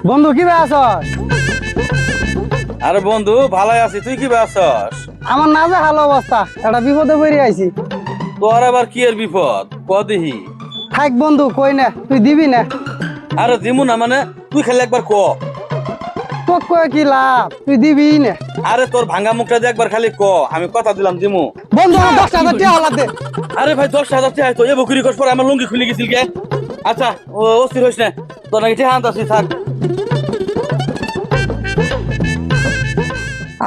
বন্ধু কি আছস? আরে বন্ধু ভালাই আছি, তুই কি আছস? আমার না যে ভালো অবস্থা, একটা বিপদে পড়ে আইছি। তোর আবার কি এর বিপদ ক দেখি। থাক বন্ধু, কই না তুই দিবি না? আরে দিমু না মানে তুই খালি একবার ক। তোর কয়ে কি লাভ, তুই দিবি না? আরে তোর ভাঙা মুখটা দিয়ে একবার খালি ক, আমি কথা দিলাম দিমু। বন্ধু আমার 10,000 টাকা হলা দে। আরে ভাই 10,000 টাকা তো এ বকুরি কস পরে আমার লুঙ্গি খুলে গেছিল কে। আচ্ছা ও অস্থির হইস না, তোর নাকি টাকা আনতাছি থাক।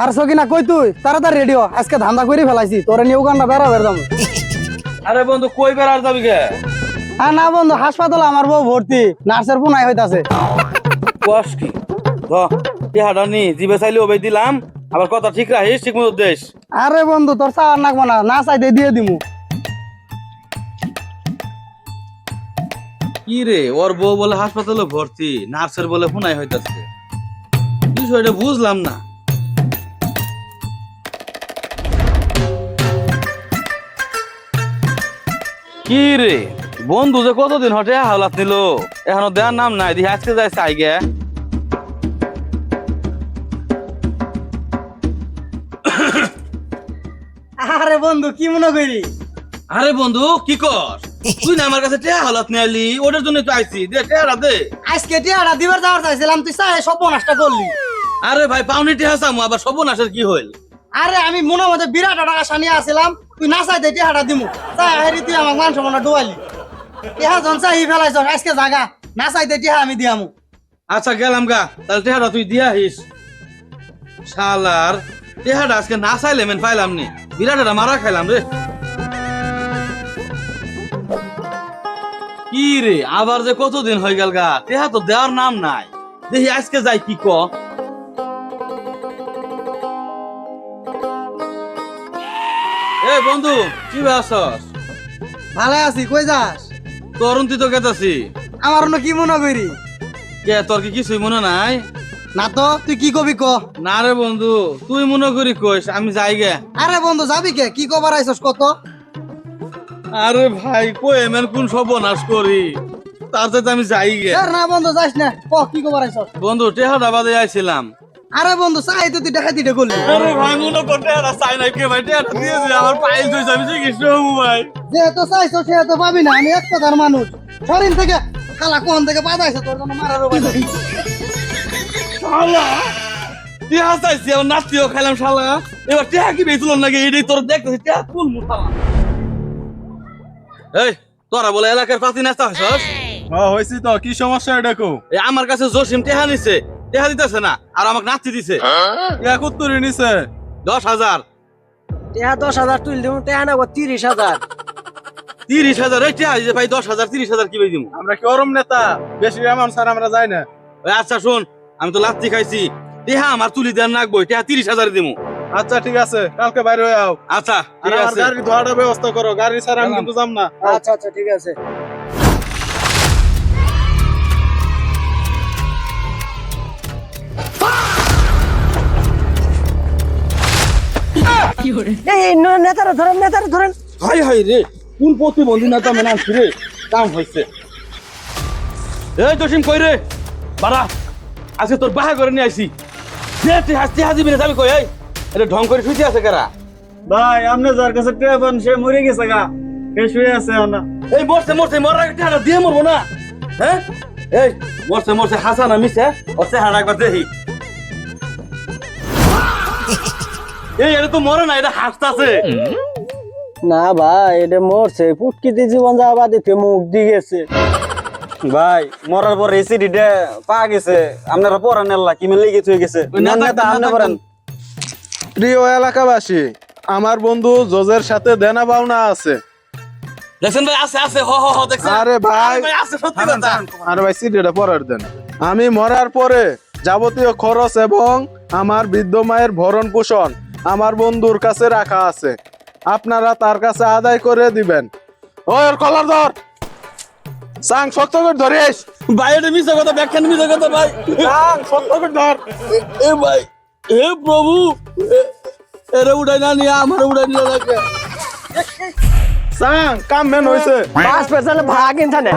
আর সকিনা কই তুই? তাড়াতাড়ি রেডিও, আজকে ধান্দা করে ফেলাইছি, তোরে নিয়ে উগান্ডা বেড়া বেরদাম। আরে বন্ধু কই বের আর যাবি কে? হ্যাঁ না বন্ধু, হাসপাতালে আমার বউ ভর্তি, নার্সের পুনাই হইতাছে। কস কি দ টেহাটা নি জিবে চাইলে ওবে দিলাম, আবার কথা ঠিক রাখিস ঠিক মতো দেশ। আরে বন্ধু তোর চাওয়ার নাকবো না, না চাইতে দিয়ে দিমু। কি রে ওর বউ বলে হাসপাতালে ভর্তি, নার্সের বলে হুনাই হইতাছে, বিষয়টা বুঝলাম না। কি রে বন্ধু যে কতদিন হটে হাওলাত নিল, এখনো দেওয়ার নাম নাই, দিয়ে আজকে যাই চাই গে। আরে বন্ধু কি মনে করি? আরে বন্ধু কি কর তুই না আমার কাছে টেহা হাওলাত নিয়ে আইলি, ওটার জন্য তো আইছি, দে টেহাটা দে। আজকে টিয়াটা দিবার যাওয়ার চাইছিলাম, তুই চাই সব নষ্ট করলি। আরে ভাই পাউনি টেহা চামু, আবার সর্বনাশের কি হইল? আরে আমি মনে মধ্যে বিরাট টাকা সানিয়ে আসছিলাম, তুই না চাইতে টিয়াটা দিমু, তাই হেরি তুই আমার মান সম্মান ডুবাইলি। টিহা জন চাই ফেলাইছ, আজকে জাগা না চাইতে টিহা আমি দিয়ামু। আচ্ছা গেলাম গা, তাহলে টেহাটা তুই দিয়া আহিস। শালার টেহাটা আজকে না চাইলে মেন পাইলাম নি, বিরাটেরা মারা খাইলাম রে। কি রে আবার যে কতদিন হয়ে গেল গা, টেহা তো দেওয়ার নাম নাই, দেখি আজকে যাই কি ক। এ বন্ধু কি আছস? ভালো আছি, কই যাস? তরুণ তুই তো গেতাছি। আমার অন্য কি মনে করি? কে তোর কি কিছুই মনে নাই? না তো, তুই কি কবি ক। না রে বন্ধু তুই মনে করি কইস, আমি যাই গে। আরে বন্ধু যাবি কে, কি কবার আইছস কত? আরে ভাই কই এমন কোন সর্বনাশ করি, তার চাইতে আমি যাই গে। না বন্ধু যাস না, ক কি কবার আইছস? বন্ধু টেহাটা বাদে আইছিলাম। আরে বন্ধু চাই তো তুই দেখাই দিতে করলি। আরে ভাই মনে কর টেহাটা চাই নাই কে ভাই, টেহাটা দিয়ে দে, আমার পাইল তুই আমি জিজ্ঞেস করবো ভাই। যেহেতু চাইছো সেহেতু পাবি না, আমি এক কথার মানুষ। শরীর থেকে খালা কোন থেকে বাদাইছে তোর জন্য মারারও বাদাই। শালা টেহা চাইছি আমার নাস্তিও খাইলাম শালা, এবার টেহা কি বেচল নাকি এটাই তোর দেখতেছি, টেহা তুল মুতালা। এই তোরা বলে এলাকার পাতি নাস্তা হইছস? হয়েছি তো, কি সমস্যা এটা কো? এই আমার কাছে জসিম টেহা নিছে, টেহা দিতেছে না, আর আমাকে নাস্তি দিছে। একুত্তরি নিছে 10,000। টেহা 10,000 তুই দিমু, টেহা নেবো 30,000। 30,000 এই টেহা দিছে ভাই, 10,000 30,000 কি দিমু? আমরা কি ওরম নেতা? বেশি এমন স্যার আমরা যাই না। ওই আচ্ছা শোন, আমি তো লাত্তি খাইছি, টেহা আমার তুলি দেন নাকবো, টেহা 30,000 দিমু। আচ্ছা ঠিক আছে, কালকে বাইরে হয়ে আও। আচ্ছা আর ঠিক আমার আছে। গাড়ি ধোয়াটার ব্যবস্থা করো, গাড়ি স্যার আমি গেলাম। কিন্তু যাম না। আচ্ছা আচ্ছা ঠিক আছে। নেতারা ধরেন, নেতারা ধরেন। হাই হাই রে, কোন প্রতিবন্ধী নেতা মেনে আনছি রে, কাম হয়েছে। এই জসিম কই রে, বাড়া আজকে তোর বাহা করে নিয়ে আইছি, টেহা দিবি না যাবি কই? এই এটা ঢং করে শুইতে আছে কারা? ভাই আপনি যার কাছে টেপন সে মরে গেছে গা, সে শুয়ে আছে না। এই মরছে মরছে, মরার আগে টেহাটা দিয়ে মরবো না? হ্যাঁ এই মরছে মরছে হাসা না মিছে, ওর চেহারা একবার দেখি। এই এটা তো মরে না, এটা হাসতাছে। না ভাই, এটা মরছে, পুটকিতে জীবন যাওয়া বাদিতে মুখ দিয়ে গেছে। ভাই মরার পর এসিডিটা পা গেছে, আপনারা পড়ান আল্লাহ কি মিলে গেছে হয়ে গেছে। নেতা আপনি বলেন। প্রিয় এলাকাবাসী, আমার বন্ধু জজের সাথে দেনা পাওনা আছে। দেখছেন ভাই, আছে আছে, হ হ হ দেখছেন। আরে ভাই আছে সত্যি কথা। আরে ভাই সিডিটা পড়ার দেন। আমি মরার পরে যাবতীয় খরচ এবং আমার বৃদ্ধ মায়ের ভরণ পোষণ আমার বন্ধুর কাছে রাখা আছে, আপনারা তার কাছে আদায় করে দিবেন। ওই ওর কলার ধর, সাং শক্ত করে ধরিস। ভাই এটা মিছা কথা, ব্যাখ্যান মিছা কথা ভাই। সাং শক্ত করে ধর। এ ভাই, হে প্রভু, এরে উড়াই না নিয়ে আমার উড়াই নিয়ে লাগে। সাং কাম মেন হইছে। বাস পেছালে ভাগ ইনথানে।